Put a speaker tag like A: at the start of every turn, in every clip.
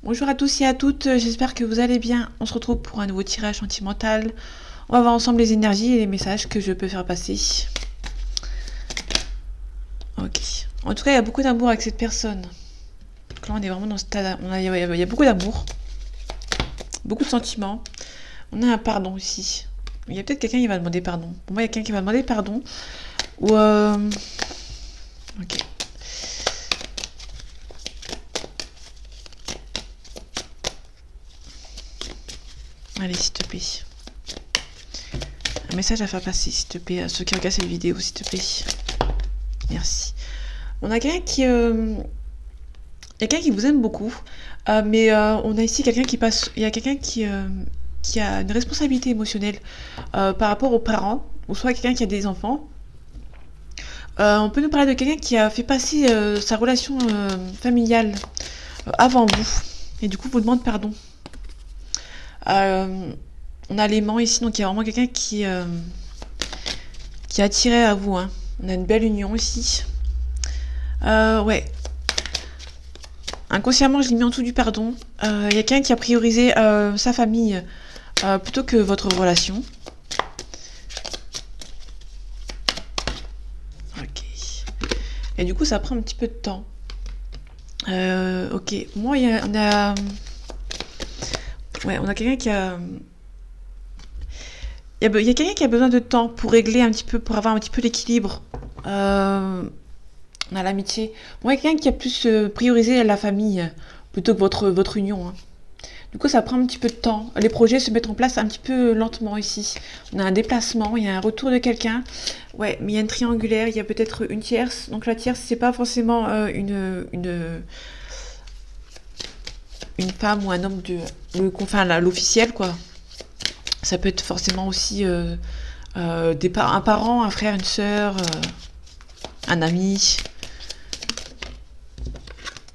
A: Bonjour à tous et à toutes, j'espère que vous allez bien. On se retrouve pour un nouveau tirage sentimental. On va voir ensemble les énergies et les messages que je peux faire passer. Ok. En tout cas, il y a beaucoup d'amour avec cette personne. Donc là, on est vraiment dans ce stade. Il y a beaucoup d'amour, beaucoup de sentiments. On a un pardon aussi. Il y a peut-être quelqu'un qui va demander pardon. Pour moi, il y a quelqu'un qui va demander pardon. Ou ok. Allez, s'il te plaît. Un message à faire passer, s'il te plaît, à ceux qui regardent cette vidéo, s'il te plaît. Merci. On a quelqu'un qui vous aime beaucoup, mais on a ici quelqu'un qui passe. Il y a quelqu'un qui a une responsabilité émotionnelle par rapport aux parents, ou soit quelqu'un qui a des enfants. On peut nous parler de quelqu'un qui a fait passer sa relation familiale avant vous, et du coup vous demande pardon. On a l'aimant ici, donc il y a vraiment quelqu'un qui est attiré à vous. Hein. On a une belle union ici. Ouais. Inconsciemment, je l'ai mis en dessous du pardon. Il y a quelqu'un qui a priorisé sa famille plutôt que votre relation. Ok. Et du coup, ça prend un petit peu de temps. Ok. Moi, on a quelqu'un qui a... Il y a quelqu'un qui a besoin de temps pour régler un petit peu, pour avoir un petit peu l'équilibre. On a l'amitié. Moi, il y a quelqu'un qui a plus priorisé la famille plutôt que votre union. Hein. Du coup, ça prend un petit peu de temps. Les projets se mettent en place un petit peu lentement ici. On a un déplacement, il y a un retour de quelqu'un. Ouais, mais il y a une triangulaire, il y a peut-être une tierce. Donc la tierce, c'est pas forcément une femme ou un homme l'officiel, quoi. Ça peut être forcément aussi un parent, un frère, une sœur, un ami.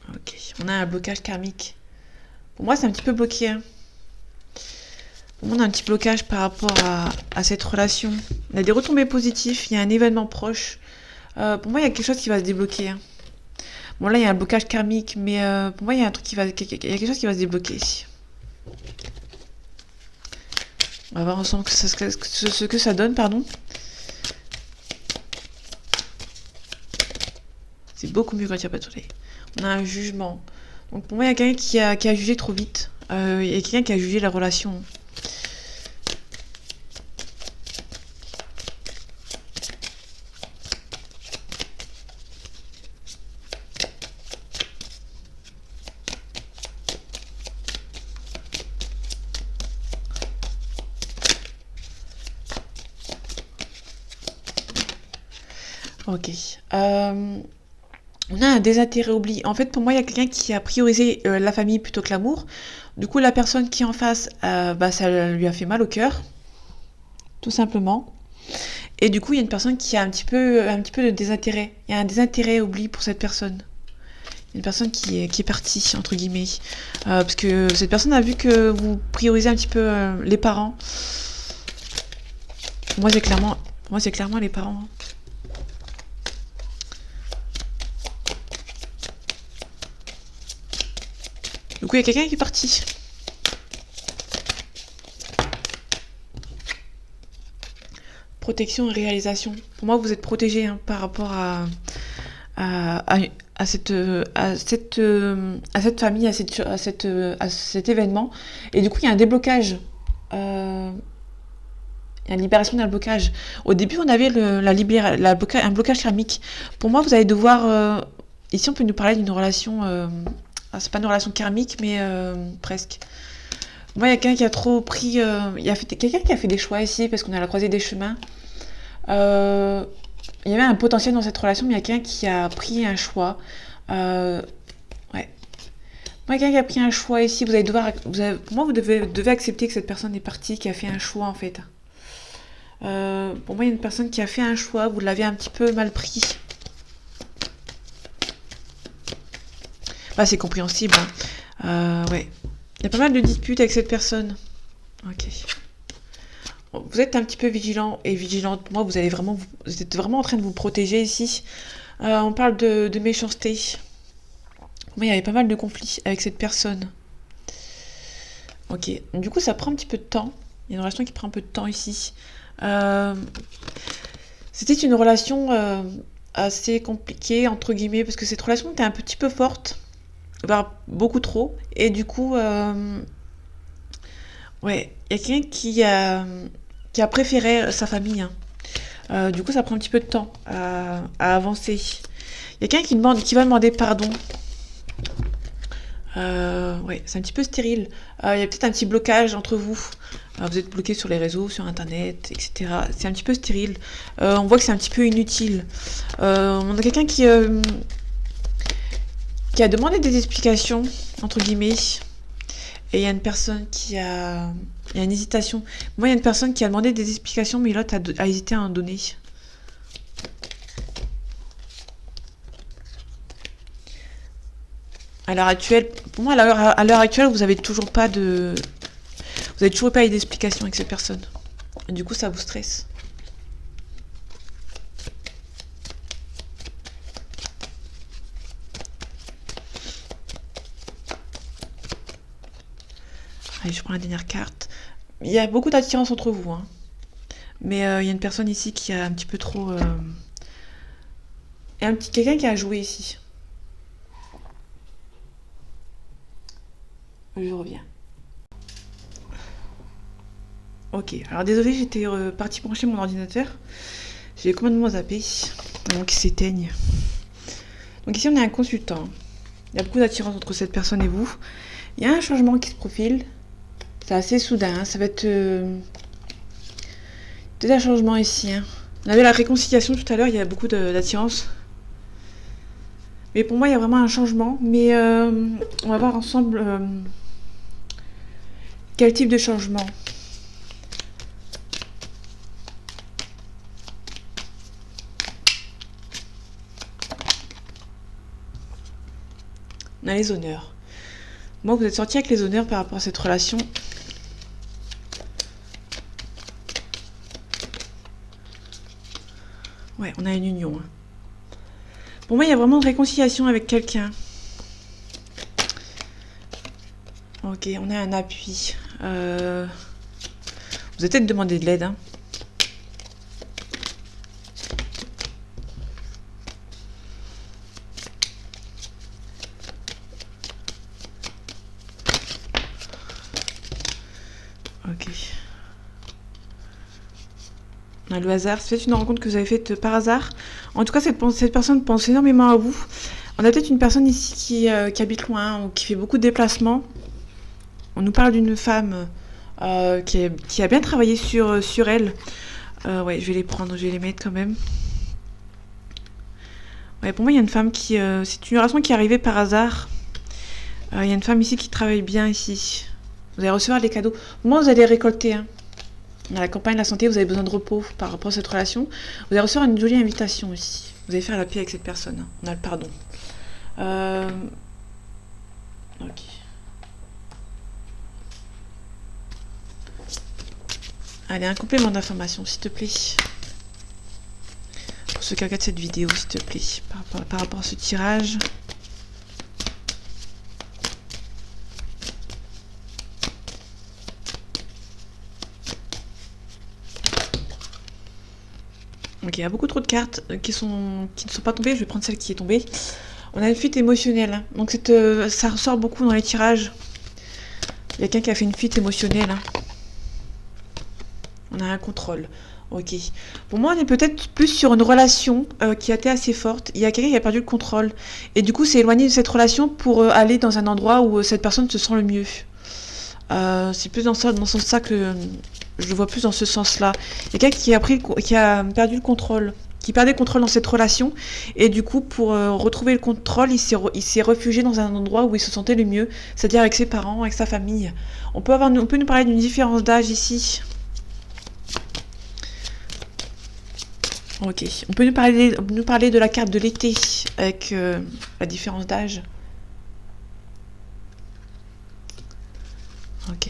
A: Ok, on a un blocage karmique. Pour moi, c'est un petit peu bloqué. Hein. Pour moi, on a un petit blocage par rapport à cette relation. On a des retombées positives, il y a un événement proche. Pour moi, il y a quelque chose qui va se débloquer. Hein. Bon, là, il y a un blocage karmique, mais pour moi, il y a il y a quelque chose qui va se débloquer ici. On va voir ensemble ce que ça donne, pardon. C'est beaucoup mieux quand il n'y a pas de soleil. On a un jugement. Donc pour moi, il y a quelqu'un qui a jugé trop vite. Il y a quelqu'un qui a jugé la relation. Ok. On a un désintérêt oublié. En fait, pour moi, il y a quelqu'un qui a priorisé la famille plutôt que l'amour. Du coup, la personne qui est en face, ça lui a fait mal au cœur, tout simplement. Et du coup, il y a une personne qui a un petit peu de désintérêt. Il y a un désintérêt oublié pour cette personne. Une personne qui est partie, entre guillemets. Parce que cette personne a vu que vous priorisez un petit peu les parents. Moi, c'est clairement les parents. Hein. Du coup, il y a quelqu'un qui est parti. Protection et réalisation. Pour moi, vous êtes protégé hein, par rapport à cette famille, à cet événement. Et du coup, il y a un déblocage. Il y a une libération d'un blocage. Au début, on avait un blocage karmique. Pour moi, vous allez devoir... ici, on peut nous parler d'une relation... c'est pas une relation karmique, mais presque. Moi, il y a quelqu'un qui a trop pris... quelqu'un qui a fait des choix ici, parce qu'on est à la croisée des chemins. Il y avait un potentiel dans cette relation, mais il y a quelqu'un qui a pris un choix. Ouais. Moi, quelqu'un qui a pris un choix ici, pour moi, vous devez accepter que cette personne est partie, qui a fait un choix, en fait. Pour moi, il y a une personne qui a fait un choix, vous l'avez un petit peu mal pris. Bah, c'est compréhensible. Hein. Ouais. Il y a pas mal de disputes avec cette personne. Ok. Vous êtes un petit peu vigilant et vigilante. Moi, vous êtes vraiment en train de vous protéger ici. On parle de méchanceté. Moi, il y avait pas mal de conflits avec cette personne. Ok, du coup ça prend un petit peu de temps. Il y a une relation qui prend un peu de temps ici. Euh, C'était une relation assez compliquée, entre guillemets, parce que cette relation était un petit peu forte, voire beaucoup trop. Et du coup, ouais, il y a quelqu'un qui a préféré sa famille, hein. Du coup, ça prend un petit peu de temps à avancer. Il y a quelqu'un qui va demander pardon. Ouais, c'est un petit peu stérile. Il y a peut-être un petit blocage entre vous. Vous êtes bloqué sur les réseaux, sur Internet, etc. C'est un petit peu stérile. On voit que c'est un petit peu inutile. On a quelqu'un qui a demandé des explications, entre guillemets. Et il y a une personne il y a une hésitation. Moi, il y a une personne qui a demandé des explications, mais l'autre a hésité à en donner. À l'heure actuelle, pour moi, à l'heure actuelle, vous avez toujours pas eu d'explication avec cette personne. Et du coup, ça vous stresse. Allez, je prends la dernière carte. Il y a beaucoup d'attirance entre vous, hein. Mais il y a une personne ici qui a un petit peu trop. Et quelqu'un qui a joué ici. Je reviens. Ok, alors désolé, j'étais partie brancher mon ordinateur. J'ai complètement zappé. Donc il s'éteigne. Donc ici on a un consultant. Il y a beaucoup d'attirance entre cette personne et vous. Il y a un changement qui se profile. C'est assez soudain, hein. Ça va être peut-être un changement ici, hein. On avait la réconciliation tout à l'heure, il y a beaucoup d'attirance. Mais pour moi, il y a vraiment un changement. Mais on va voir ensemble quel type de changement. On a les honneurs. Moi, vous êtes sorti avec les honneurs par rapport à cette relation. Ouais, on a une union, hein. Pour moi, il y a vraiment une réconciliation avec quelqu'un. Ok, on a un appui. Vous avez peut-être demandé de l'aide, hein. Ok. On a le hasard. C'est peut-être une rencontre que vous avez faite par hasard. En tout cas, cette personne pense énormément à vous. On a peut-être une personne ici qui habite loin ou qui fait beaucoup de déplacements. On nous parle d'une femme qui a bien travaillé sur elle. Ouais, je vais les prendre, je vais les mettre quand même. Ouais, pour moi, il y a une femme c'est une relation qui est arrivée par hasard. Il y a une femme ici qui travaille bien ici. Vous allez recevoir des cadeaux. Pour moi, vous allez récolter, hein. Dans la campagne de la santé, vous avez besoin de repos par rapport à cette relation. Vous allez recevoir une jolie invitation ici. Vous allez faire la paix avec cette personne, hein. On a le pardon. Ok. Allez, un complément d'information, s'il te plaît. Pour ceux qui regardent cette vidéo, s'il te plaît. Par rapport à ce tirage. Ok, il y a beaucoup trop de cartes qui ne sont pas tombées. Je vais prendre celle qui est tombée. On a une fuite émotionnelle, hein. Donc ça ressort beaucoup dans les tirages. Il y a quelqu'un qui a fait une fuite émotionnelle, hein. On a un contrôle. Ok. Pour moi, on est peut-être plus sur une relation qui a été assez forte. Il y a quelqu'un qui a perdu le contrôle. Et du coup, s'est éloigné de cette relation pour aller dans un endroit où cette personne se sent le mieux. C'est plus dans ce sens-là que je le vois plus dans ce sens-là. Il y a quelqu'un qui a perdu le contrôle, qui perdait le contrôle dans cette relation. Et du coup, pour retrouver le contrôle, il s'est réfugié dans un endroit où il se sentait le mieux, c'est-à-dire avec ses parents, avec sa famille. On peut nous parler d'une différence d'âge ici. Ok. On peut nous parler de la carte de l'été avec la différence d'âge. Ok.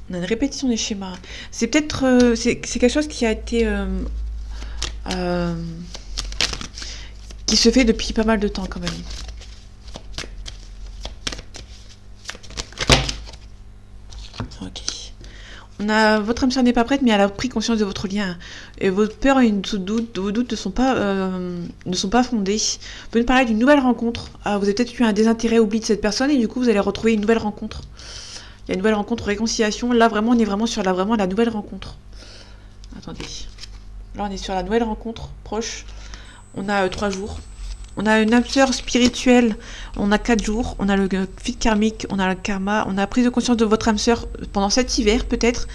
A: On a une répétition des schémas. C'est peut-être c'est quelque chose qui a été qui se fait depuis pas mal de temps quand même. On a votre âme sœur n'est pas prête, mais elle a pris conscience de votre lien. Et vos peurs et vos doutes ne sont pas fondés. Vous pouvez me parler d'une nouvelle rencontre. Vous avez peut-être eu un désintérêt, oubli de cette personne, et du coup, vous allez retrouver une nouvelle rencontre. Il y a une nouvelle rencontre, réconciliation. Là, vraiment, on est vraiment sur la nouvelle rencontre. Attendez. Là, on est sur la nouvelle rencontre proche. On a 3 jours. On a une âme sœur spirituelle, on a 4 jours, on a le fil karmique, on a le karma, on a prise de conscience de votre âme sœur pendant cet hiver peut-être.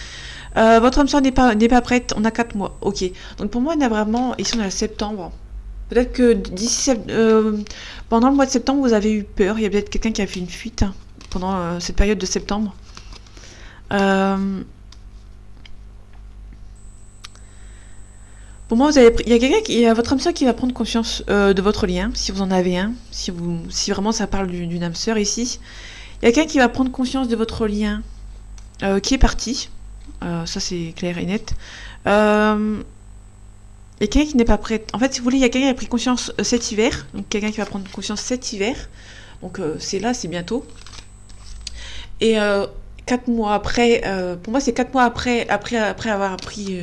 A: Votre âme sœur n'est pas prête, on a 4 mois. Ok. Donc pour moi, on a vraiment, ici on a septembre. Peut-être que pendant le mois de septembre, vous avez eu peur. Il y a peut-être quelqu'un qui a fait une fuite pendant cette période de septembre. Pour moi, il y a il y a votre âme sœur qui va prendre conscience de votre lien, si vous en avez un, si vraiment ça parle d'une âme sœur ici. Il y a quelqu'un qui va prendre conscience de votre lien qui est parti. Ça, c'est clair et net. Et quelqu'un qui n'est pas prêt. En fait, si vous voulez, il y a quelqu'un qui a pris conscience cet hiver. Donc, quelqu'un qui va prendre conscience cet hiver. Donc, c'est là, c'est bientôt. Et 4 mois après, pour moi c'est 4 mois après avoir pris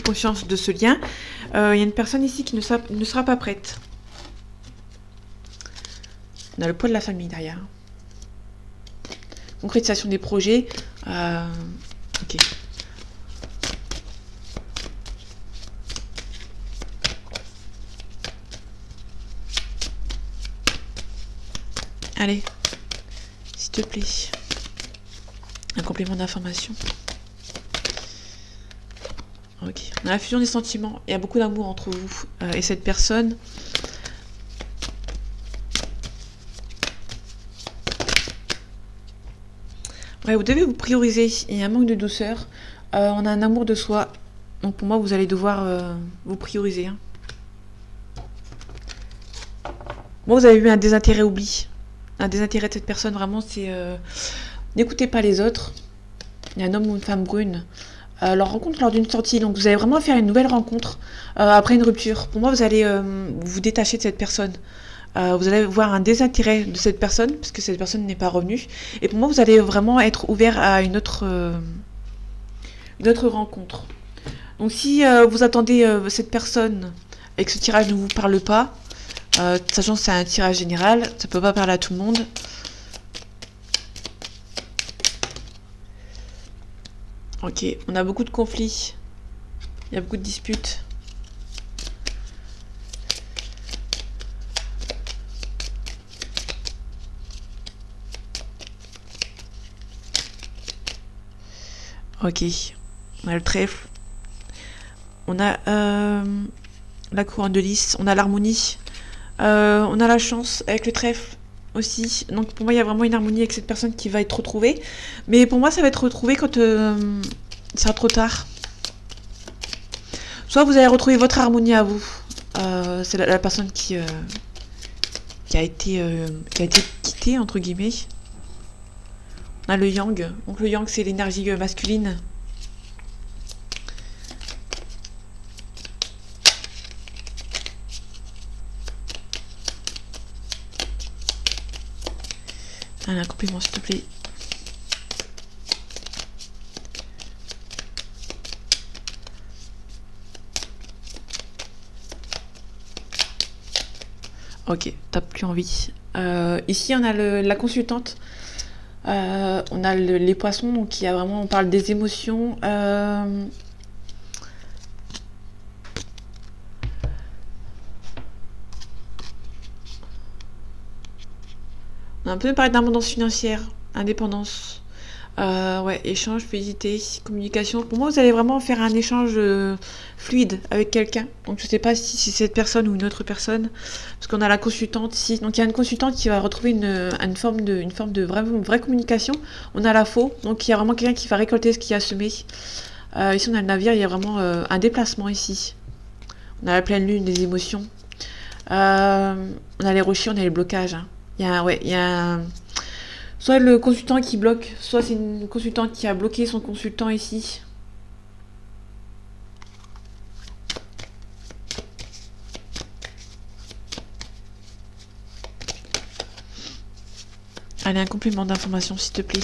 A: conscience de ce lien, il y a une personne ici qui ne sera pas prête. On a le poids de la famille derrière. Concrétisation des projets. Ok. Allez, s'il te plaît. Un complément d'information. Ok. On a la fusion des sentiments. Il y a beaucoup d'amour entre vous et cette personne. Ouais, vous devez vous prioriser. Il y a un manque de douceur. On a un amour de soi. Donc pour moi, vous allez devoir vous prioriser. Hein. Moi, vous avez eu un désintérêt oubli. Un désintérêt de cette personne, vraiment, c'est... N'écoutez pas les autres. Il y a un homme ou une femme brune. Leur rencontre lors d'une sortie. Donc vous allez vraiment faire une nouvelle rencontre après une rupture. Pour moi, vous allez vous détacher de cette personne. Vous allez voir un désintérêt de cette personne, parce que cette personne n'est pas revenue. Et pour moi, vous allez vraiment être ouvert à une autre rencontre. Donc si vous attendez cette personne et que ce tirage ne vous parle pas, sachant que c'est un tirage général, ça ne peut pas parler à tout le monde. Ok, on a beaucoup de conflits. Il y a beaucoup de disputes. Ok, on a le trèfle. On a la couronne de lys. On a l'harmonie. On a la chance avec le trèfle aussi. Donc pour moi, il y a vraiment une harmonie avec cette personne qui va être retrouvée. Mais pour moi, ça va être retrouvé quand ça sera trop tard. Soit vous allez retrouver votre harmonie à vous. C'est la personne qui a été quittée, entre guillemets. On a le yang. Donc le yang, c'est l'énergie masculine. Allez, un complément, s'il te plaît. Ok, t'as plus envie. Ici, on a la consultante. On a les poissons, donc on parle des émotions. On a un peu parlé d'abondance financière, indépendance, ouais, échange, fluidité, communication. Pour moi, vous allez vraiment faire un échange fluide avec quelqu'un. Donc, je ne sais pas si c'est cette personne ou une autre personne, parce qu'on a la consultante ici. Donc, il y a une consultante qui va retrouver une forme de vraie communication. On a la faux, donc il y a vraiment quelqu'un qui va récolter ce qu'il a semé. Ici, on a le navire, il y a vraiment un déplacement ici. On a la pleine lune, les émotions. On a les rochers, on a les blocages. Hein. Il y a soit le consultant qui bloque, soit c'est une consultante qui a bloqué son consultant ici. Allez, un complément d'information, s'il te plaît.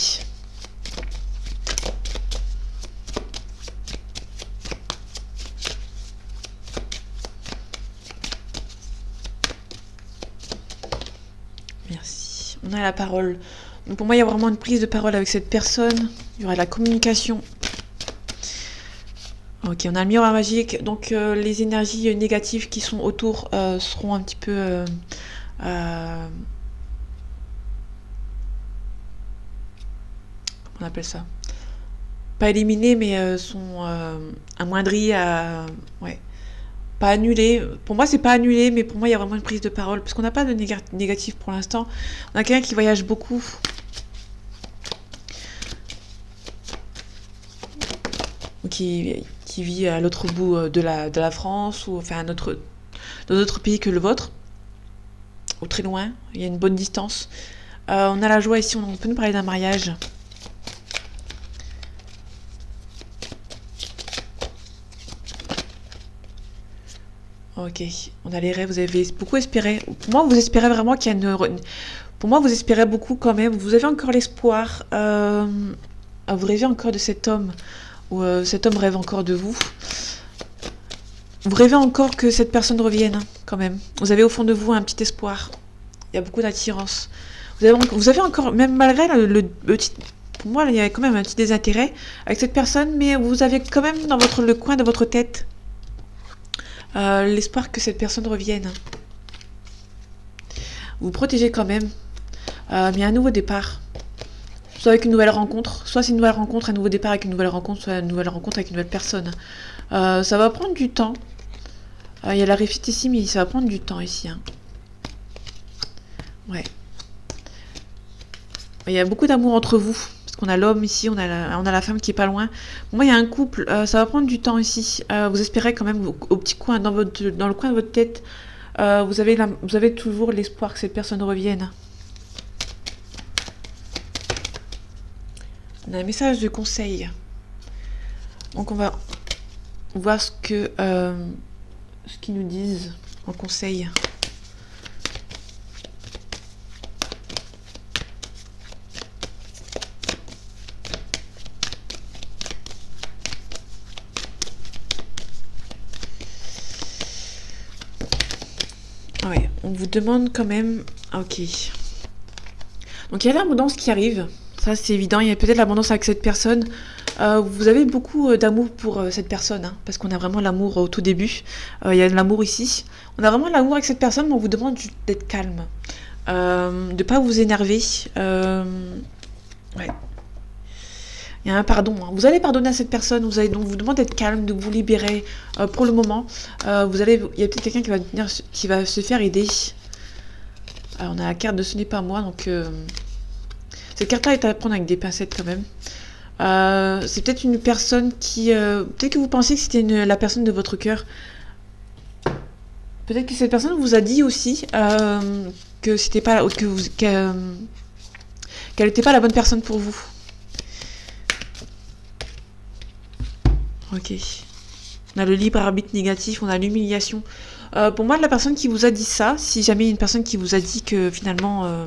A: on a la parole. Donc pour moi, il y a vraiment une prise de parole avec cette personne. Il y aura de la communication. Ok, on a le miroir magique. Donc les énergies négatives qui sont autour seront un petit peu... comment on appelle ça? Pas éliminées, mais sont amoindries. Ouais. Pas annulées. Pour moi, c'est pas annulé, mais pour moi, il y a vraiment une prise de parole. Parce qu'on n'a pas de négatif pour l'instant. On a quelqu'un qui voyage beaucoup. Ou qui vit à l'autre bout de la France, ou enfin dans d'autres pays que le vôtre. Ou très loin. Il y a une bonne distance. On a la joie ici, on peut nous parler d'un mariage. Ok, on a les rêves, vous avez beaucoup espéré. Pour moi, vous espérez vraiment qu'il y a une... Pour moi, vous espérez beaucoup quand même. Vous avez encore l'espoir. Vous rêvez encore de cet homme. Ou cet homme rêve encore de vous. Vous rêvez encore que cette personne revienne, hein, quand même. Vous avez au fond de vous un petit espoir. Il y a beaucoup d'attirance. Vous avez encore, même malgré le petit... Pour moi, il y a quand même un petit désintérêt avec cette personne, mais vous avez quand même dans le coin de votre tête l'espoir que cette personne revienne. Vous protégez quand même. Mais il y a un nouveau départ. Soit avec une nouvelle rencontre, soit c'est une nouvelle rencontre, un nouveau départ avec une nouvelle rencontre, soit une nouvelle rencontre avec une nouvelle personne. Ça va prendre du temps. Il y a la réussite ici, mais ça va prendre du temps ici. Hein. Ouais. Il y a beaucoup d'amour entre vous. Parce qu'on a l'homme ici, on a la femme qui est pas loin. Pour moi, il y a un couple. Ça va prendre du temps ici. Vous espérez quand même au petit coin, dans le coin de votre tête, vous avez toujours l'espoir que cette personne revienne. On a un message de conseil. Donc on va voir ce qu'ils nous disent en conseil. Ouais, on vous demande quand même... Ok. Donc il y a l'abondance qui arrive. Ça, c'est évident. Il y a peut-être l'abondance avec cette personne. Vous avez beaucoup d'amour pour cette personne. Hein, parce qu'on a vraiment l'amour au tout début. Il y a de l'amour ici. On a vraiment l'amour avec cette personne, mais on vous demande d'être calme. De ne pas vous énerver. Ouais. Il y a un pardon. Hein. Vous allez pardonner à cette personne. Vous allez donc vous demander d'être calme, de vous libérer pour le moment. Il y a peut-être quelqu'un qui va se faire aider. Alors, on a la carte de ce n'est pas moi. Donc, cette carte-là est à prendre avec des pincettes quand même. C'est peut-être une personne qui... peut-être que vous pensez que c'était la personne de votre cœur. Peut-être que cette personne vous a dit aussi que c'était pas... qu'elle n'était pas la bonne personne pour vous. Ok. On a le libre arbitre négatif, on a l'humiliation. Pour moi, la personne qui vous a dit ça, si jamais il y a une personne qui vous a dit que finalement,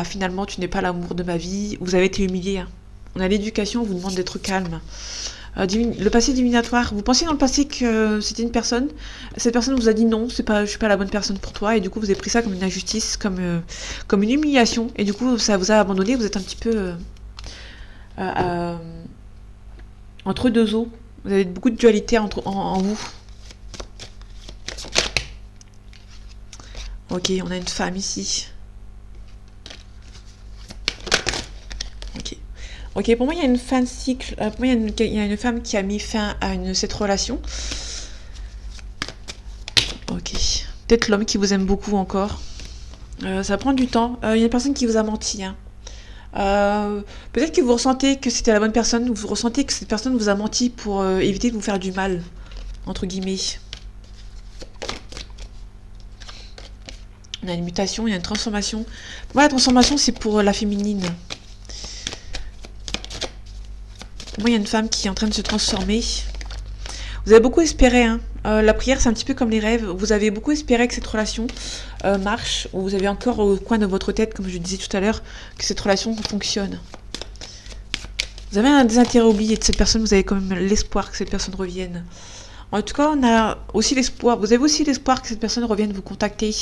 A: finalement tu n'es pas l'amour de ma vie, vous avez été humilié. Hein. On a l'éducation, on vous demande d'être calme. Le passé divinatoire, vous pensez dans le passé que c'était une personne, cette personne vous a dit non, je suis pas la bonne personne pour toi, et du coup vous avez pris ça comme une injustice, comme une humiliation, et du coup ça vous a abandonné, vous êtes un petit peu entre deux eaux. Vous avez beaucoup de dualité en vous. Ok, on a une femme ici. Ok, pour moi, il y a une fin de cycle. Pour moi, il y a une femme qui a mis fin à cette relation. Ok. Peut-être l'homme qui vous aime beaucoup encore. Ça prend du temps. Il y a une personne qui vous a menti. Hein. Peut-être que vous ressentez que c'était la bonne personne, ou vous ressentez que cette personne vous a menti pour éviter de vous faire du mal, entre guillemets. On a une mutation, il y a une transformation. Pour moi, la transformation, c'est pour la féminine. Pour moi, il y a une femme qui est en train de se transformer. Vous avez beaucoup espéré, hein. La prière, c'est un petit peu comme les rêves. Vous avez beaucoup espéré que cette relation marche. Ou vous avez encore au coin de votre tête, comme je disais tout à l'heure, que cette relation fonctionne. Vous avez un désintérêt oublié de cette personne. Vous avez quand même l'espoir que cette personne revienne. En tout cas, on a aussi l'espoir. Vous avez aussi l'espoir que cette personne revienne vous contacter.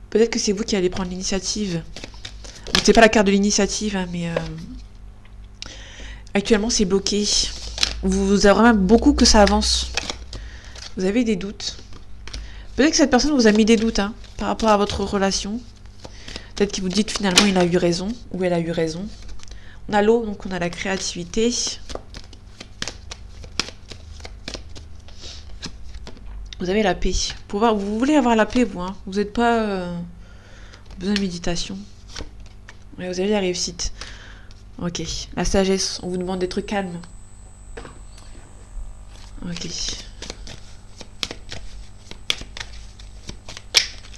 A: Peut-être que c'est vous qui allez prendre l'initiative. Donc, c'est pas la carte de l'initiative, hein, mais actuellement c'est bloqué. Vous avez vraiment beaucoup que ça avance. Vous avez des doutes. Peut-être que cette personne vous a mis des doutes hein, par rapport à votre relation. Peut-être qu'il vous dit que finalement il a eu raison ou elle a eu raison. On a l'eau, donc on a la créativité. Vous avez la paix. Vous voulez avoir la paix, vous. Hein. Vous n'êtes pas besoin de méditation. Ouais, vous avez la réussite. Ok. La sagesse. On vous demande d'être calme. Ok.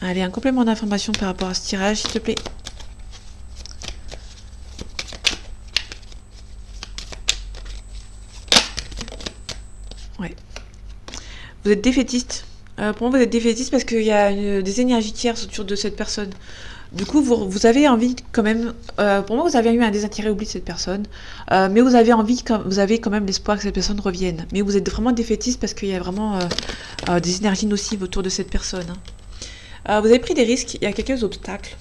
A: Allez, un complément d'information par rapport à ce tirage, s'il te plaît. Ouais. Vous êtes défaitiste. Pour moi, vous êtes défaitiste parce qu'il y a des énergies tierces autour de cette personne. Du coup, vous avez envie quand même... pour moi, vous avez eu un désintérêt oubli de cette personne. Mais vous avez quand même l'espoir que cette personne revienne. Mais vous êtes vraiment défaitiste parce qu'il y a vraiment des énergies nocives autour de cette personne. Hein. Vous avez pris des risques. Il y a quelques obstacles.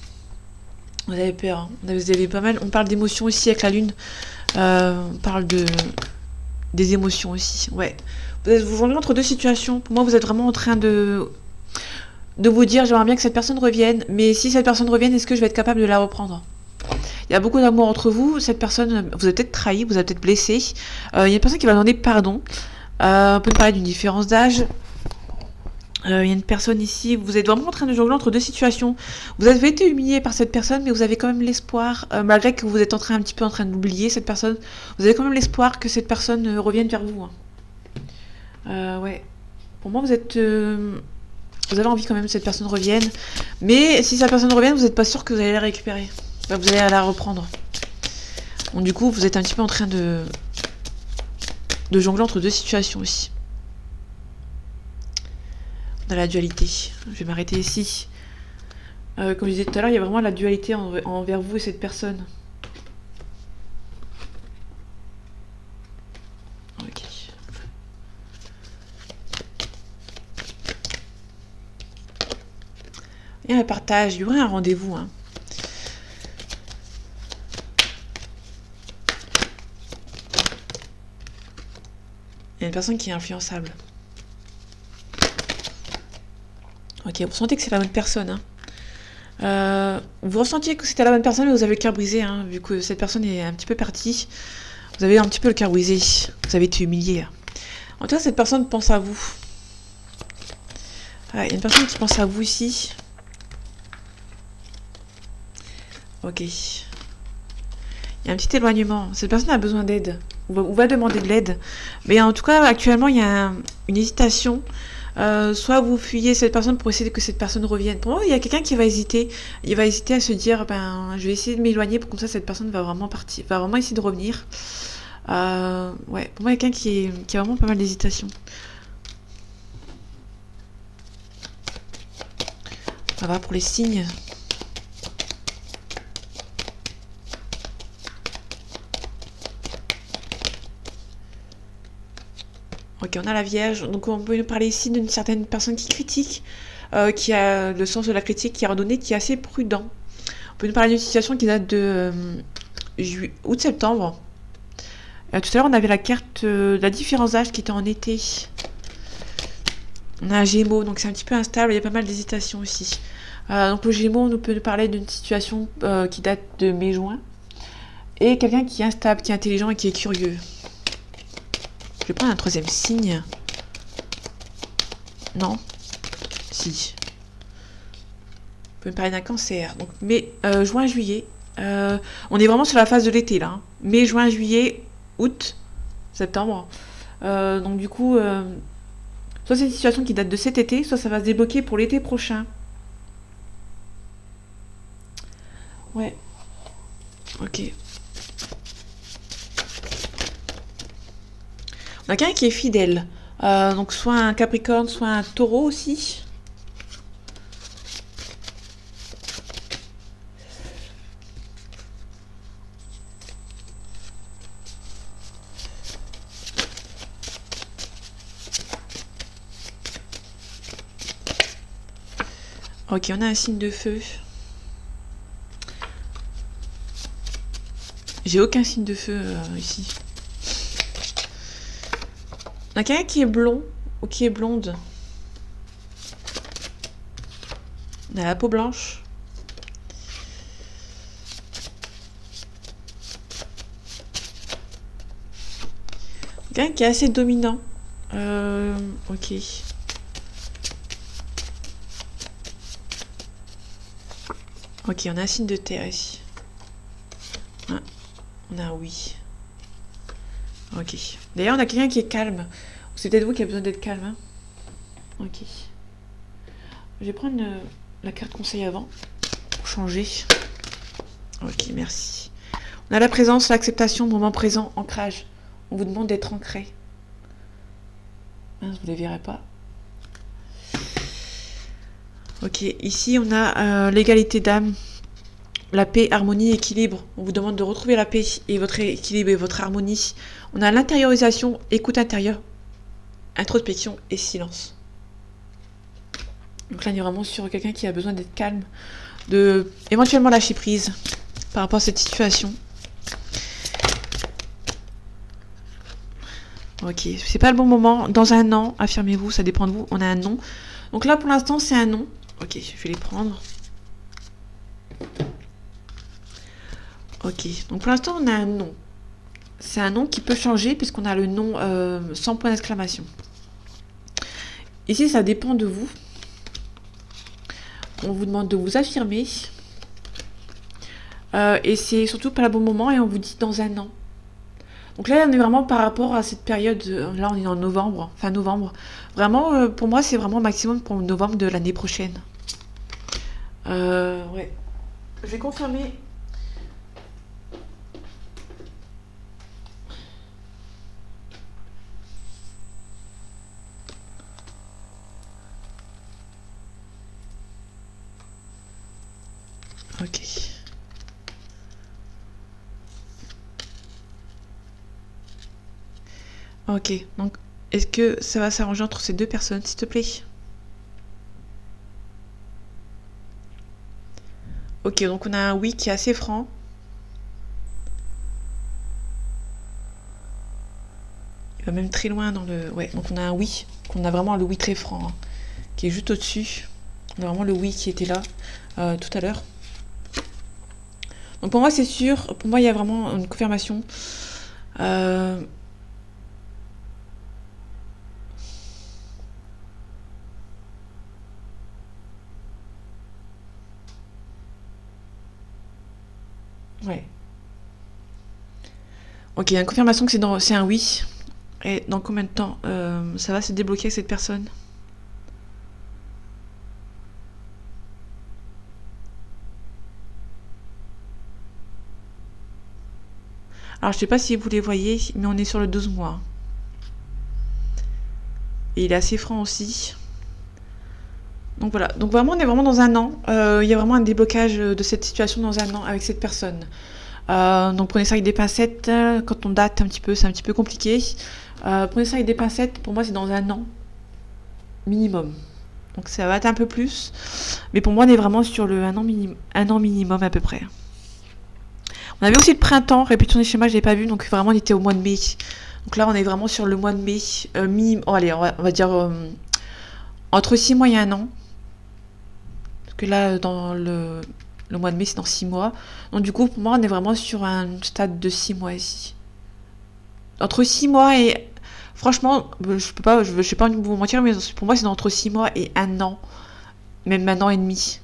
A: Vous avez peur. Hein. Vous avez pas mal... On parle d'émotions aussi avec la lune. On parle des émotions aussi. Ouais. Vous vous entre deux situations. Pour moi, vous êtes vraiment en train de vous dire, j'aimerais bien que cette personne revienne, mais si cette personne revienne, est-ce que je vais être capable de la reprendre? Il y a beaucoup d'amour entre vous, cette personne, vous avez peut-être trahi, vous avez peut-être blessé. Il y a une personne qui va demander pardon. On peut nous parler d'une différence d'âge. Il y a une personne ici, vous êtes vraiment en train de jongler entre deux situations. Vous avez été humilié par cette personne, mais vous avez quand même l'espoir, malgré que vous êtes un petit peu en train d'oublier cette personne, vous avez quand même l'espoir que cette personne revienne vers vous. Hein. Ouais. Pour moi, vous avez envie quand même que cette personne revienne. Mais si cette personne revient, vous n'êtes pas sûr que vous allez la récupérer. Enfin, vous allez la reprendre. Donc du coup, vous êtes un petit peu en train de jongler entre deux situations aussi. On a la dualité. Je vais m'arrêter ici. Comme je disais tout à l'heure, il y a vraiment la dualité envers vous et cette personne. Ok. Il y a un partage, il y aurait un rendez-vous. Hein. Il y a une personne qui est influençable. Ok, vous sentez que c'est la bonne personne. Hein. Vous ressentiez que c'était la bonne personne, mais vous avez le cœur brisé, hein, vu que cette personne est un petit peu partie. Vous avez un petit peu le cœur brisé. Vous avez été humilié. En tout cas, cette personne pense à vous. Ah, il y a une personne qui pense à vous ici. Ok. Il y a un petit éloignement. Cette personne a besoin d'aide. Ou va demander de l'aide. Mais en tout cas, actuellement, il y a une hésitation. Soit vous fuyez cette personne pour essayer que cette personne revienne. Pour moi, il y a quelqu'un qui va hésiter. Il va hésiter à se dire, je vais essayer de m'éloigner pour comme ça cette personne va vraiment partir, va vraiment essayer de revenir. Ouais, pour moi, il y a quelqu'un qui a vraiment pas mal d'hésitation. Ça va pour les signes. Ok, on a la Vierge. Donc on peut nous parler ici d'une certaine personne qui critique, qui a le sens de la critique, qui est redonné, qui est assez prudent. On peut nous parler d'une situation qui date de août-septembre. Tout à l'heure, on avait la carte de la différence d'âge qui était en été. On a un Gémeaux, donc c'est un petit peu instable, il y a pas mal d'hésitation aussi. Donc le Gémeaux, on peut nous parler d'une situation qui date de mai-juin. Et quelqu'un qui est instable, qui est intelligent et qui est curieux. Je vais prendre un troisième signe. Non. Si. On peut me parler d'un cancer. Donc, mai, juin, juillet. On est vraiment sur la phase de l'été, là. Hein. Mai, juin, juillet, août, septembre. Donc, du coup, soit c'est une situation qui date de cet été, soit ça va se débloquer pour l'été prochain. Ouais. Ok. On a quelqu'un qui est fidèle. Donc soit un Capricorne, soit un Taureau aussi. Ok, on a un signe de feu. J'ai aucun signe de feu ici. On a quelqu'un qui est blond ou qui est blonde. On a la peau blanche. Quelqu'un qui est assez dominant. Ok. Ok, on a un signe de terre ici. Ah, on a un oui. Ok. D'ailleurs, on a quelqu'un qui est calme. C'est peut-être vous qui avez besoin d'être calme. Hein. Ok. Je vais prendre la carte conseil avant. Pour changer. Ok, merci. On a la présence, l'acceptation, moment présent, ancrage. On vous demande d'être ancré. Hein, vous ne les verrez pas. Ok, ici on a l'égalité d'âme, la paix, harmonie, équilibre. On vous demande de retrouver la paix et votre équilibre et votre harmonie. On a l'intériorisation, écoute intérieure, introspection et silence. Donc là on est vraiment sur quelqu'un qui a besoin d'être calme, de éventuellement lâcher prise par rapport à cette situation. Ok, c'est pas le bon moment. Dans un an, affirmez-vous, ça dépend de vous. On a un non. Donc là pour l'instant c'est un non. Ok, je vais les prendre. Ok, donc pour l'instant on a un non. C'est un non qui peut changer puisqu'on a le non sans point d'exclamation. Ici ça dépend de vous. On vous demande de vous affirmer. Et c'est surtout pas le bon moment et on vous dit dans un an. Donc là on est vraiment par rapport à cette période, là on est en novembre, fin novembre. Vraiment pour moi c'est vraiment maximum pour novembre de l'année prochaine. Ouais. Je vais confirmer. Ok. Ok, donc est-ce que ça va s'arranger entre ces deux personnes, s'il te plaît? Ok, donc on a un oui qui est assez franc. Il va même très loin dans le... Ouais, donc on a un oui, qu'on a vraiment le oui très franc, hein, qui est juste au-dessus. On a vraiment le oui qui était là tout à l'heure. Donc pour moi c'est sûr, pour moi il y a vraiment une confirmation. Ouais. Ok, il y a une confirmation que c'est un oui. Et dans combien de temps ça va se débloquer avec cette personne? Alors je sais pas si vous les voyez, mais on est sur le 12 mois. Et il est assez franc aussi. Donc voilà, donc vraiment on est vraiment dans un an. Il y a vraiment un déblocage de cette situation dans un an avec cette personne. Donc prenez ça avec des pincettes. Quand on date un petit peu, c'est un petit peu compliqué. Prenez ça avec des pincettes. Pour moi, c'est dans un an minimum. Donc ça va être un peu plus. Mais pour moi, on est vraiment sur le un an minimum à peu près. On avait aussi le printemps. Répétition des schémas, je l'ai pas vu. Donc vraiment, on était au mois de mai. Donc là, on est vraiment sur le mois de mai. Oh, allez, on va dire entre 6 mois et 1 an. Parce que là, dans le mois de mai, c'est dans 6 mois. Donc du coup, pour moi, on est vraiment sur un stade de 6 mois ici. Entre 6 mois et... Franchement, je sais pas vous mentir, mais pour moi, c'est entre 6 mois et 1 an. Même 1 an et demi.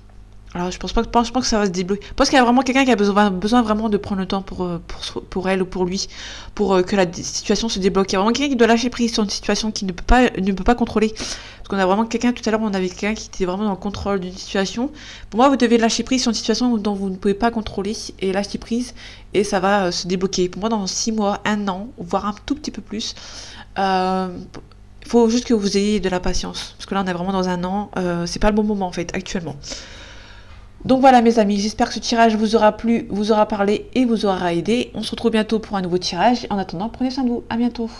A: Alors, je pense que ça va se débloquer. Je pense qu'il y a vraiment quelqu'un qui a besoin vraiment de prendre le temps pour elle ou pour lui, pour que la situation se débloque. Il y a vraiment quelqu'un qui doit lâcher prise sur une situation qu'il ne peut pas contrôler. Parce qu'on a vraiment quelqu'un, tout à l'heure, on avait quelqu'un qui était vraiment dans le contrôle d'une situation. Pour moi, vous devez lâcher prise sur une situation dont vous ne pouvez pas contrôler et lâcher prise et ça va se débloquer. Pour moi, dans 6 mois, 1 an, voire un tout petit peu plus, il faut juste que vous ayez de la patience. Parce que là, on est vraiment dans un an. C'est pas le bon moment, en fait, actuellement. Donc voilà mes amis, j'espère que ce tirage vous aura plu, vous aura parlé et vous aura aidé. On se retrouve bientôt pour un nouveau tirage. En attendant, prenez soin de vous. À bientôt.